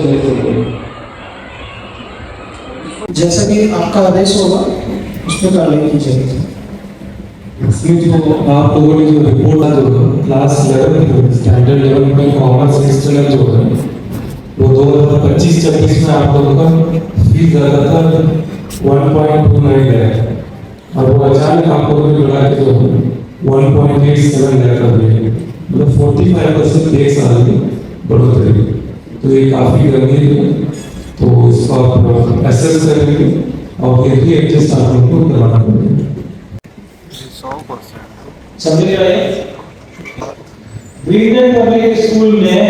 दे सके। जैसा कि आपका आदेश होगा उसमें कार्रवाई की जाएगी। इसमें जो आप लोगों ने जो रिपोर्ट जो क्लास 11 स्टैंडर्ड 11 में कॉमर्स एक्सटर्नल जो है वो 2025-26 में आप लोगों का फीस ज़्यादातर 1.29 लाख और वो अचानक आप लोगों ने बढ़ा के जो 1.87 लाख कर दिया, मतलब 45% एक साल में बढ़ोतरी। तो ये काफ़ी गंभीर है, तो इसको आप एसेस करेंगे और फिर भी एडजस्ट आप लोगों को करवाना पड़ेगा। 100%। समझ आए? ब्रिलियंट पब्लिक स्कूल में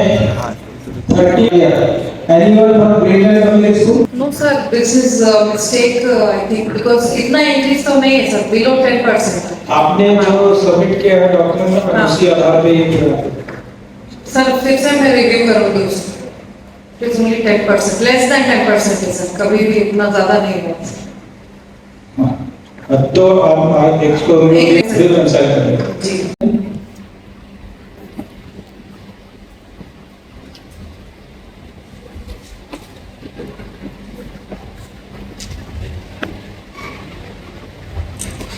30 annual for brilliant public school. No sir, this is a mistake I think because इतना इंक्रीज तो नहीं है सर, below 10%. आपने जो सबमिट किया है डॉक्यूमेंट में उसी आधार पे ये किया। सर फिर से मैं रिव्यू करूँगी उसको। It's only 10%, less than 10% है सर, कभी भी इतना ज़्यादा नहीं हुआ। तो आप इसको बिल कंसल्ट करें। जी।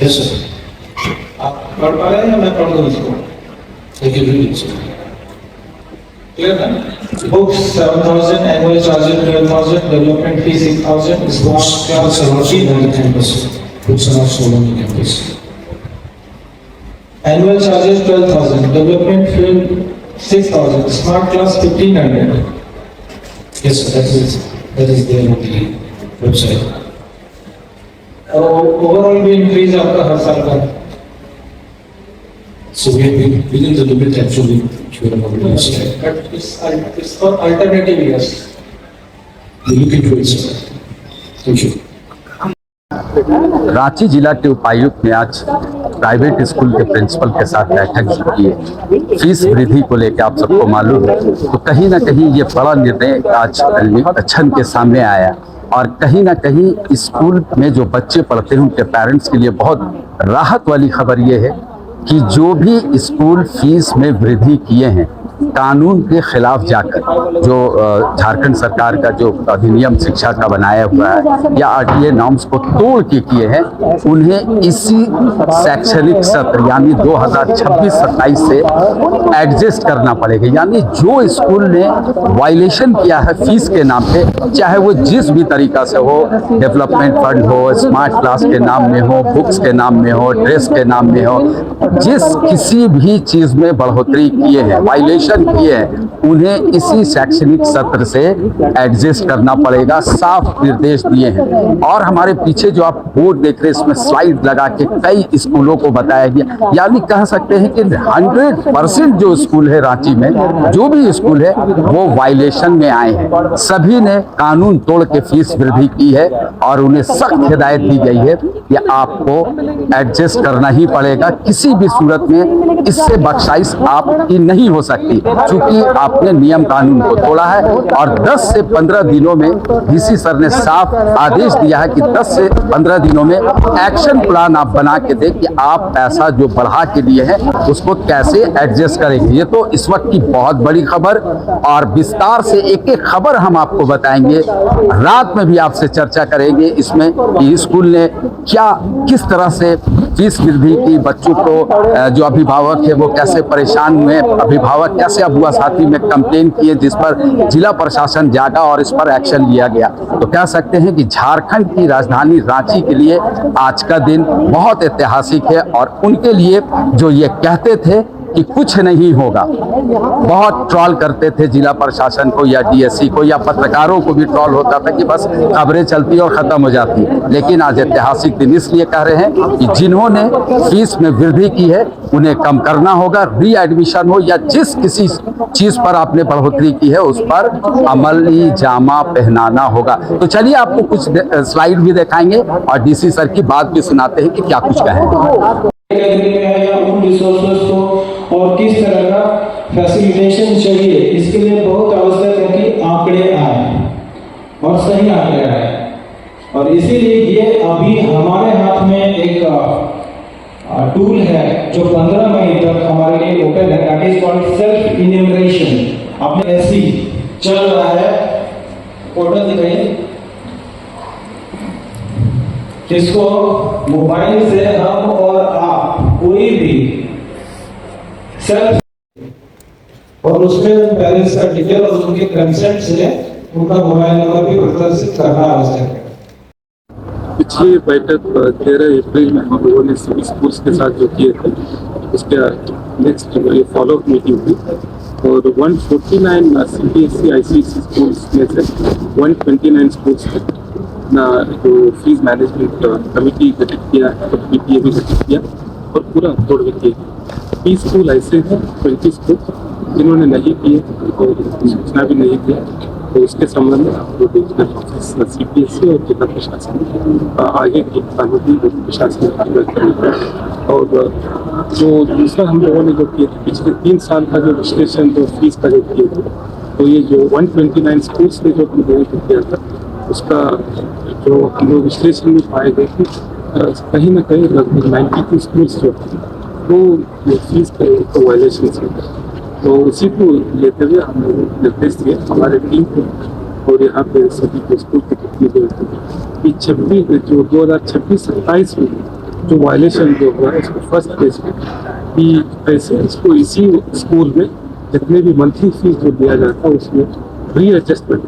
Yes sir. आप पढ़ पा रहे हैं या मैं पढ़ दूं इसको? Thank you very much. Clear है? Books 7,000, annual charges 12,000, development fee 6,000, smart class 10%. Books are also on the campus. Annual charges 12,000, development fee 6,000, smart class 1,500। Yes, sir, that is there on the website. और overall भी increase आपका हर साल का। So we have been within the limit actually. Sure about this. But it's for alternative years. We look into it, sir. Thank you. Ranchi जिला के उपायुक्त ने आज प्राइवेट स्कूल के प्रिंसिपल के साथ बैठक की है। फीस वृद्धि को लेकर आप सबको मालूम है, तो कहीं ना कहीं ये बड़ा निर्णय आज निरीक्षण के सामने आया और कहीं ना कहीं स्कूल में जो बच्चे पढ़ते हैं उनके पेरेंट्स के लिए बहुत राहत वाली खबर ये है कि जो भी स्कूल फीस में वृद्धि किए हैं कानून के खिलाफ जाकर, जो झारखंड सरकार का जो अधिनियम शिक्षा का बनाया हुआ है या आरटीए नॉर्म्स को तोड़ के किए हैं, उन्हें इसी शैक्षणिक सत्र यानी 2026-27 से एडजस्ट करना पड़ेगा। यानी जो स्कूल ने वायलेशन किया है फीस के नाम पे, चाहे वो जिस भी तरीका से हो, डेवलपमेंट फंड हो, स्मार्ट क्लास के नाम में हो, बुक्स के नाम में हो, ड्रेस के नाम में हो, जिस किसी भी चीज़ में बढ़ोतरी किए हैं, वायलेशन किए हैं, उन्हें इसी शैक्षणिक सत्र से एडजस्ट करना पड़ेगा, साफ निर्देश दिए हैं। और हमारे पीछे जो आप बोर्ड देख रहे हैं इसमें स्लाइड लगा के कई स्कूलों को बताया गया, यानी कह सकते हैं कि 100% जो स्कूल है रांची में, जो भी स्कूल है वो वायलेशन में आए हैं। सभी ने कानून तोड़ के फीस वृद्धि की है और उन्हें सख्त हिदायत दी गई है कि आपको एडजस्ट करना ही पड़ेगा, किसी भी सूरत में इससे बख्शाइश आपकी नहीं हो सकती, चूंकि आपने नियम कानून को तोड़ा है। और 10 से 15 दिनों में डीसी सर ने साफ आदेश दिया है कि 10 से 15 दिनों में एक्शन प्लान आप बना के दें कि आप पैसा जो बढ़ा के लिए हैं उसको कैसे एडजस्ट करेंगे। ये तो इस वक्त की बहुत बड़ी खबर, और विस्तार से एक एक खबर हम आपको बताएंगे। रात में भी आपसे चर्चा करेंगे इसमें कि स्कूल ने क्या किस तरह से फीस वृद्धि की, बच्चों को जो अभिभावक है वो कैसे परेशान हुए, अभिभावक कैसे अबुआ साथी में कंप्लेन किए, जिस पर जिला प्रशासन जागा और इस पर एक्शन लिया गया। तो कह सकते हैं कि झारखंड की राजधानी रांची के लिए आज का दिन बहुत ऐतिहासिक है, और उनके लिए जो ये कहते थे कि कुछ नहीं होगा, बहुत ट्रॉल करते थे जिला प्रशासन को या डीएससी को या पत्रकारों को भी ट्रॉल होता था कि बस खबरें चलती और ख़त्म हो जाती। लेकिन आज ऐतिहासिक दिन इसलिए कह रहे हैं कि जिन्होंने फीस में वृद्धि की है उन्हें कम करना होगा, री एडमिशन हो या जिस किसी चीज़ पर आपने बढ़ोतरी की है उस पर अमली जामा पहनाना होगा। तो चलिए आपको कुछ स्लाइड भी दिखाएंगे और डीसी सर की बात भी सुनाते हैं कि क्या कुछ कहें। उन रिसोर्सेज को और किस तरह का फैसिलिटेशन चाहिए, इसके लिए बहुत आवश्यक है कि आंकड़े आए और सही आंकड़े आए। और इसीलिए ये अभी हमारे हाथ में एक टूल है जो 15 मई तक हमारे लिए ओपन है, that is called self enumeration. आपने ऐसी चल रहा है पोर्टल दिखाइए, जिसको मोबाइल से हम और आप कोई भी सेल्फ और उसमें पेरेंट्स का डिटेल और उनके कंसेंट से उनका मोबाइल नंबर भी प्रदर्शित करना आवश्यक है। पिछली बैठक 13 अप्रैल में हम लोगों ने सभी स्कूल्स के साथ जो किए थे उसके नेक्स्ट ये फॉलोअप मीटिंग हुई और 149 CBSE ICSE स्कूल्स में से 129 स्कूल्स ना जो फीस मैनेजमेंट कमेटी गठित किया है तो PTA भी गठित किया और पूरा तोड़ भी किया। 20 स्कूल ऐसे हैं 20 स्कूल जिन्होंने नहीं किए और सूचना भी नहीं दिया, तो उसके संबंध में हम लोग रीजनल ऑफिस CBSE और जिला प्रशासन आगे की कानूनी प्रशासन कार्रवाई करेंगे। और जो दूसरा हम लोगों ने जो किए पिछले 3 साल का जो विश्लेषण जो फीस का जो किए थे, तो ये जो 129 स्कूल्स ने जो हम लोगों को किया था उसका जो हम लोग विश्लेषण में पाए गए कि कहीं ना कहीं लगभग 92 स्कूल्स जो वो फीस का वायलेशन से, तो उसी को लेते हुए हम लोग निर्देश दिए हमारे टीम को और यहाँ पे सभी को स्कूल के कितनी देर कि 26 जो 2026-27 में जो वायलेशन जो हुआ है उसको फर्स्ट फेज में कि पैसे इसको इसी स्कूल में जितने भी मंथली फीस जो दिया जाता है उसमें रीएडजस्टमेंट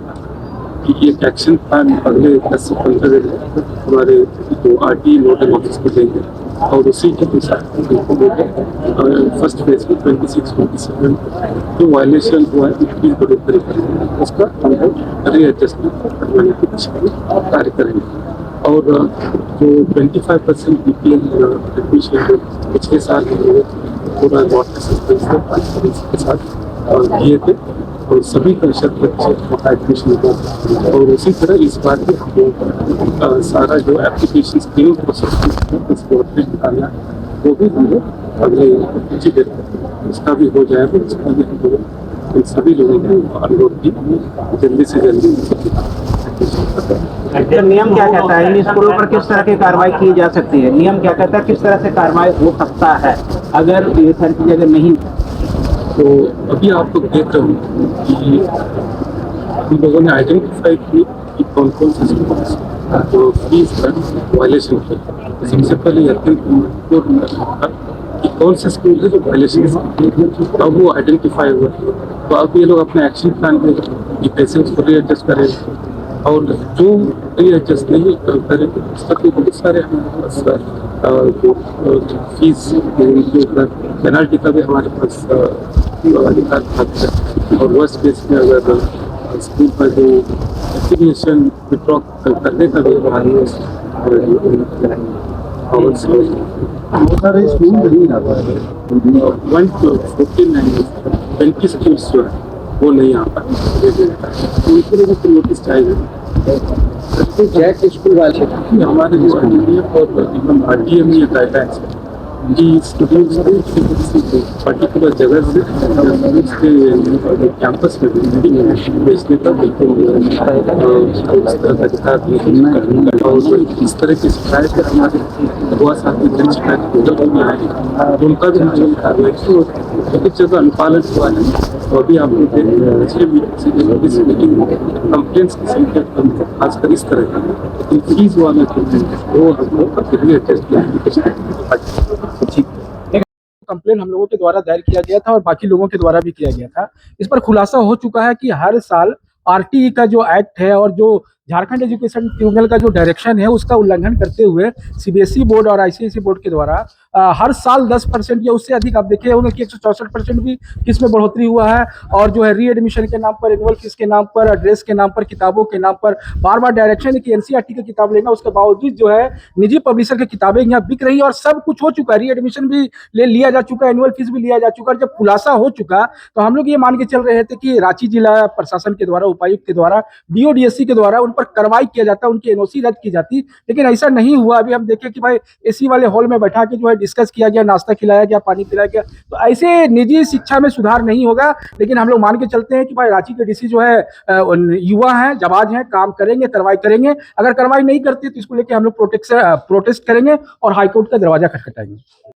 कि एक एक्शन प्लान अगले 10 से 15 दिन हमारे जो RT नोडल ऑफिस को देंगे और उसी के अनुसार फर्स्ट फेज में 26-27 जो वायलेशन हुआ है फीस बढ़ोतरी उसका हम लोग रीएडजस्टमेंट करवाने की दिशा में कार्य करेंगे। और जो 25% BPL एडमिशन जो पिछले साल हम लोग पूरा नॉर्थ के साथ किए थे और सभी का शत प्रतिशत एडमिशन हुआ और उसी तरह इस बार भी हम लोग सारा जो एप्लीकेशन स्क्रीनिंग प्रोसेस उसको निकालना वो भी हम लोग अगले कुछ देर उसका भी हो जाएगा। उसका भी हम लोग इन सभी लोगों को अनुरोध की जल्दी से जल्दी नियम क्या कहता है इन स्कूलों पर किस तरह की कार्रवाई की जा सकती है? नियम क्या कहता है किस तरह से कार्रवाई हो सकता है अगर ये सारी चीजें अगर नहीं? तो अभी आप लोग देख रहे हो कि हम लोगों ने आइडेंटिफाई की कि कौन कौन से स्कूल जो फीस का वायलेशन किया। तो सबसे पहले अत्यंत महत्वपूर्ण था कि कौन से स्कूल है जो वायलेशन किए, अब वो आइडेंटिफाई हुआ तो अब ये लोग अपने एक्शन प्लान में कि कैसे उसको रीएडजस्ट करें और जो रीएडजस्ट नहीं करें उसका तो बहुत सारे हमारे पास जो फीस के ऊपर पेनल्टी का भी हमारे पास अधिकार था और वर्स्ट केस में अगर स्कूल का जो एप्लीकेशन विड्रॉ करने का भी हमारे पास बहुत सारे स्कूल नहीं आता है 149 स्कूल्स जो है वो नहीं आ पाए तो इस तरह की नोटिस चाहिए स्कूल वाले हमारे जो RDM और RTM ये गाइडलाइंस है कि स्टूडेंट्स को किसी पर्टिकुलर जगह से स्टूडेंट्स के कैंपस में भेजने का बिल्कुल अधिकार नहीं और इस तरह की शिकायत हमारे बहुत साथी जन शिकायत में आए तो उनका भी हमारे कार्रवाई की और कुछ जगह अनुपालन हुआ है। तो अभी आप लोग पिछले मीटिंग में कंप्लेंट्स की संख्या खासकर इस तरह की फीस वाला वो हम लोग कंप्लेन हम लोगों के द्वारा दायर किया गया था और बाकी लोगों के द्वारा भी किया गया था। इस पर खुलासा हो चुका है कि हर साल RTE का जो एक्ट है और जो झारखंड एजुकेशन ट्रिब्यूनल का जो डायरेक्शन है उसका उल्लंघन करते हुए CBSE बोर्ड और ICSE बोर्ड के द्वारा हर साल 10% या उससे अधिक आप देखे होंगे कि 164% भी किस में बढ़ोतरी हुआ है और जो है री एडमिशन के नाम पर, एनुअल फीस के नाम पर, ड्रेस के नाम पर, किताबों के नाम पर बार बार डायरेक्शन है कि NCERT की किताब लेना, उसके बावजूद जो है निजी पब्लिशर की किताबें यहाँ बिक रही है और सब कुछ हो चुका है, री एडमिशन भी ले लिया जा चुका है, एनुअल फीस भी लिया जा चुका है। जब खुलासा हो चुका तो हम लोग ये मान के चल रहे थे कि रांची जिला प्रशासन के द्वारा, उपायुक्त के द्वारा, DODSC के द्वारा उन पर कार्रवाई किया जाता, उनकी NOC रद्द की जाती, लेकिन ऐसा नहीं हुआ। अभी हम देखें कि भाई AC वाले हॉल में बैठा के जो है डिस्कस किया गया, नाश्ता खिलाया गया, पानी पिलाया गया, तो ऐसे निजी शिक्षा में सुधार नहीं होगा। लेकिन हम लोग मान के चलते हैं कि भाई रांची के DC जो है युवा हैं, जाबाज हैं, काम करेंगे, कार्रवाई करेंगे। अगर कार्रवाई नहीं करते तो इसको लेकर हम लोग प्रोटेस्ट करेंगे और हाईकोर्ट का दरवाजा खटखटाएंगे।